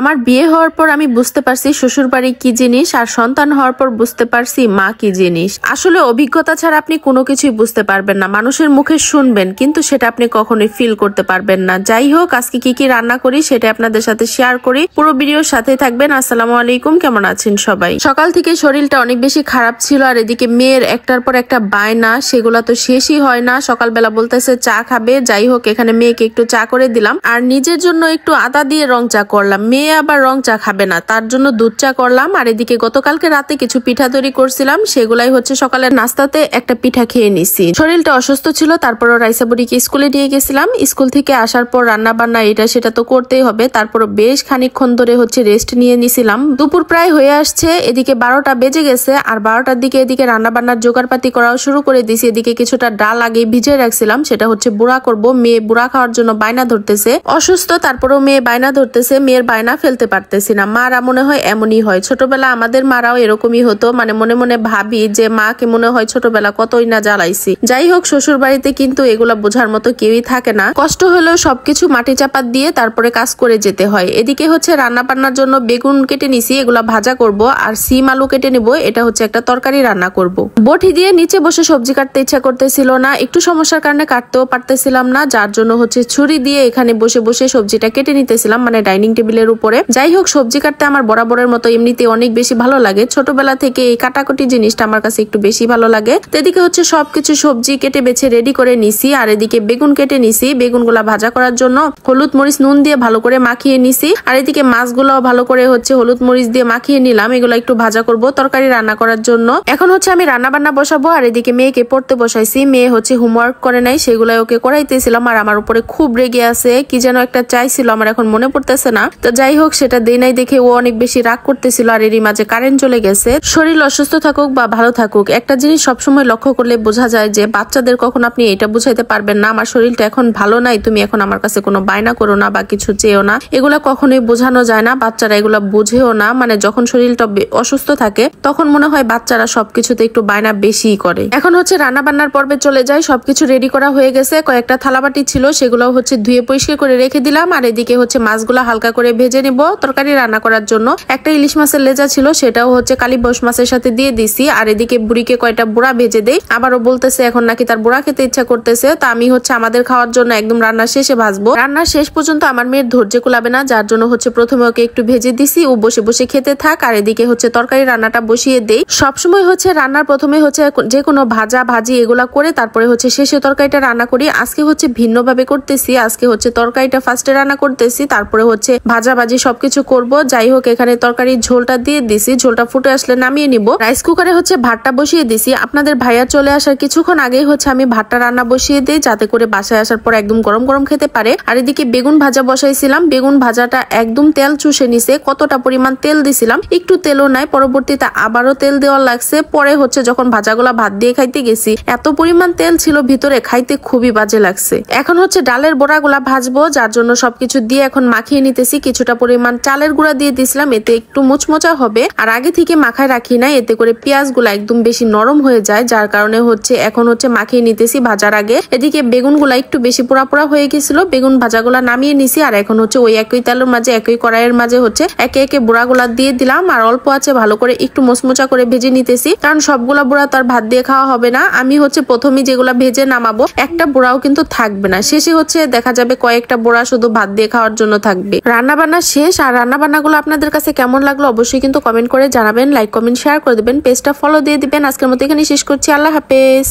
আমার বিয়ে হওয়ার পর আমি বুঝতে পারছি শ্বশুর বাড়ি কি জিনিস, আর সন্তান হওয়ার পর বুঝতে পারছি মা কি জিনিস। আসলে অভিজ্ঞতা ছাড়া আপনি কোনো কিছুই বুঝতে পারবেন না। মানুষের মুখে শুনবেন কিন্তু সেটা আপনি কখনোই ফিল করতে পারবেন না। যাই হোক, আজকে কি কি রান্না করি সেটা আপনাদের সাথে শেয়ার করি, পুরো ভিডিওর সাথে থাকবেন। আসসালামু আলাইকুম, কেমন আছেন সবাই? সকাল থেকে শরীরটা অনেক বেশি খারাপ ছিল, আর এদিকে মেয়ের একটার পর একটা বায়না, সেগুলা তো শেষই হয় না। সকালবেলা বলতেছে চা খাবে, যাই হোক এখানে মেয়েকে একটু চা করে দিলাম, আর নিজের জন্য একটু আদা দিয়ে রং চা করলাম। মেয়ে আবার রং চা খাবে না, তার জন্য দুধ চা করলাম। আর এদিকে গতকালকে রাতে কিছু পিঠা তৈরি করছিলাম, সেগুলাই হচ্ছে সকালের নাস্তাতে একটা পিঠা খেয়ে নিছি। শরীরটা অসুস্থ ছিল, তারপরও রাইসা বুড়িকে স্কুলে নিয়ে গেছিলাম। স্কুল থেকে আসার পর রান্না বান্না এটা সেটা তো করতেই হবে, তারপরও বেশ খানিকক্ষণ ধরে হচ্ছে রেস্ট নিয়ে নিছিলাম। দুপুর প্রায় হয়ে আসছে, এদিকে 12টা বেজে গেছে, আর 12টার দিকে এদিকে রান্না বান্নার জোগাড়পাতি করাও শুরু করে দিছি। এদিকে কিছুটা ডাল আগে ভিজিয়ে রাখছিলাম, সেটা হচ্ছে বুড়া করব। মেয়ে বুড়া খাওয়ার জন্য বায়না ধরতেছে, অসুস্থ তারপরও মেয়ে বায়না ধরতেছে, মেয়ের বায়না ফেলতে পারতেছি না। মারা মনে হয় এমনই হয়, ছোটবেলা আমাদের মারাও এরকমই হতো, মানে মনে মনে ভাবি যে মাকে মনে হয় ছোটবেলা কতই না জ্বালাইছি। যাই হোক, শ্বশুর বাড়িতে কিন্তু এগুলা বোঝার মতো কেউই থাকে না, কষ্ট হলেও সবকিছু মাটি চাপা দিয়ে তারপরে কাজ করে যেতে হয়। এদিকে হচ্ছে রান্না বান্নার জন্য বেগুন কেটে নিছি, এগুলা ভাজা করব, আর সিম আলু কেটে নিব, এটা হচ্ছে একটা তরকারি রান্না করব। বটি দিয়ে নিচে বসে সবজি কাটতে ইচ্ছা করতেছিল না, একটু সমস্যার কারণে কাটতেও পারতেছিলাম না, যার জন্য হচ্ছে ছুরি দিয়ে এখানে বসে বসে সবজিটা কেটে নিতেছিলাম, মানে ডাইনিং টেবিলের উপরে। যাই হোক, সবজি কাটতে আমার বরাবরের মতো এমনিতে অনেক বেশি ভালো লাগে, ছোটবেলা থেকে এই কাটাকুটি জিনিসটা আমার কাছে একটু বেশি ভালো লাগে। তো এদিকে হচ্ছে সবকিছু সবজি কেটে বেছে রেডি করে নিছি, আর এদিকে বেগুন কেটে নিছি। বেগুনগুলা ভাজা করার জন্য হলুদ মরিচ নুন দিয়ে ভালো করে মাখিয়ে নিছি, আর এদিকে মাছগুলো ভালো করে হচ্ছে হলুদ মরিচ দিয়ে মাখিয়ে নিলাম। এগুলো একটু ভাজা করব তরকারি রান্না করার জন্য। এখন হচ্ছে আমি রান্না বান্না বসাবো, আর এদিকে মেয়েকে পড়তে বসাইছি। মেয়ে হচ্ছে হোমওয়ার্ক করে নাই, সেগুলো ওকে করাইতেছিলাম, আর আমার উপরে খুব রেগে আছে, কি যেন একটা চাইছিল, আমার এখন মনে পড়তেছে না। তো যাই হোক, সেটা দেই নাই দেখে ও অনেক বেশি রাগ করতেছিল, আর এরই মাঝে কারেন্ট চলে গেছে। শরীর অসুস্থ থাকুক বা ভালো থাকুক, একটা জিনিস সবসময় লক্ষ্য করলে বোঝা যায় যে বাচ্চাদের কখন আপনি এটা বুঝাইতে পারবেন না আমার শরীরটা এখন ভালো নাই, তুমি এখন আমার কাছে কোনো বায়না করো না বা কিছু চেয়েও না, এগুলা কখনোই বোঝানো যায় না। বাচ্চারা এগুলা বুঝেও না, মানে যখন শরীরটা অসুস্থ থাকে তখন মনে হয় বাচ্চারা সবকিছুতে একটু বায়না বেশি করে। এখন হচ্ছে রান্না বান্নার পর্বে চলে যায়, সবকিছু রেডি করা হয়ে গেছে। কয়েকটা থালাবাটি ছিল, সেগুলো হচ্ছে ধুয়ে পরিষ্কার করে রেখে দিলাম, আর এদিকে হচ্ছে মাছগুলা হালকা করে ভেজে নিব তরকারি রান্না করার জন্য। একটা ইলিশ মাছের লেজা ছিল, সেটাও হচ্ছে কালীবাউস মাছের সাথে দিয়ে দিছি, আর এদিকে বুড়িকে কয়টা বুড়া ভেজে দেই। আবারও বলতেছে এখন নাকি তার বুড়া খেতে ইচ্ছা করতেছে, তা আমি হচ্ছে আমাদের খাওয়ার জন্য একদম রান্নার শেষে ভাজবো। রান্নার শেষ পর্যন্ত আমার মেয়ের ধৈর্য কুলাবে না, যার জন্য হচ্ছে প্রথমে ওকে একটু ভেজে দিছি, ও বসে বসে খেতে থাক, আর এদিকে হচ্ছে তরকারি রান্নাটা বসিয়ে দেই। সবসময় হচ্ছে রান্নার প্রথমে হচ্ছে যে কোনো ভাজা ভাজি এগুলা করে তারপরে হচ্ছে শেষে তরকারিটা রান্না করি। আজকে হচ্ছে ভিন্ন ভাবে করতেছি, আজকে হচ্ছে তরকারিটা ফার্স্টে রান্না করতেছি, তারপরে হচ্ছে ভাজা ভাজি সবকিছু করব। যাই হোক, এখানে তরকারির ঝোলটা দিয়ে দিছি, ঝোলটা ফুটে আসলে নামিয়ে নিব। রাইস কুকারে হচ্ছে ভাতটা বসিয়ে দিছি। আপনাদের ভাইয়া চলে আসার কিছুক্ষণ আগেই হচ্ছে আমি ভাতটা রান্না বসিয়ে দিই, যাতে করে বাসায় আসার পর একদম গরম গরম খেতে পারে। আর এদিকে বেগুন ভাজা বসাইছিলাম, বেগুন ভাজাটা একদম তেল চুষে নিছে, কতটা পরিমাণ তেল দিছিলাম, একটু তেলও নাই, পরবর্তীতে আবারও তেল দেওয়া লাগছে। পরে হচ্ছে যখন ভাজাগুলা ভাত দিয়ে খাইতে গেছি এত পরিমাণ তেল ছিল ভিতরে, খাইতে খুবই বাজে লাগছে। এখন হচ্ছে ডালের বড়াগুলা ভাজবো, যার জন্য সবকিছু দিয়ে এখন মাখিয়ে নিতেছি। কিছুটা পরিমাণ চালের গুঁড়া দিয়ে দিছিলাম, এতে একটু মুচমোচা হবে, আর আগে থেকে মাখায় রাখি না, এতে করে পেঁয়াজগুলা একদম বেশি নরম হয়ে যায়, যার কারণে হচ্ছে এখন হচ্ছে মাখিয়ে নিতেছি ভাজার আগে। এদিকে বেগুনগুলা একটু বেশি পোড়া পোড়া হয়ে গেছিল, বেগুন ভাজাগুলা নামিয়ে নিছি, আর এখন হচ্ছে ওই একই তেলের মাঝে একই কড়াইয়ের মাঝে হচ্ছে একে একে বুড়াগুলা দিয়ে দিলাম, আর অল্প আছে ভালো করে একটু মুচমোচা করে ভেজে নিতেছি, কারণ সবগুলা বুড়া তার ভাত দিয়ে খাওয়া হবে না। আমি হচ্ছে প্রথমেই যেগুলা ভেজে নামাবো, একটা বুড়াও কিন্তু থাকবে না, শেষে হচ্ছে দেখা যাবে কয়েকটা বুড়া শুধু ভাত দিয়ে খাওয়ার জন্য থাকবে। রান্না বান্না শেষ, আর রান্না বান্নাগুলো আপনাদের কাছে কেমন লাগলো অবশ্যই কিন্তু কমেন্ট করে জানাবেন, লাইক কমেন্ট শেয়ার করে দিবেন, পেজটা ফলো দিয়ে দিবেন। আজকের মতো এখানে শেষ করছি, আল্লাহ হাফেজ।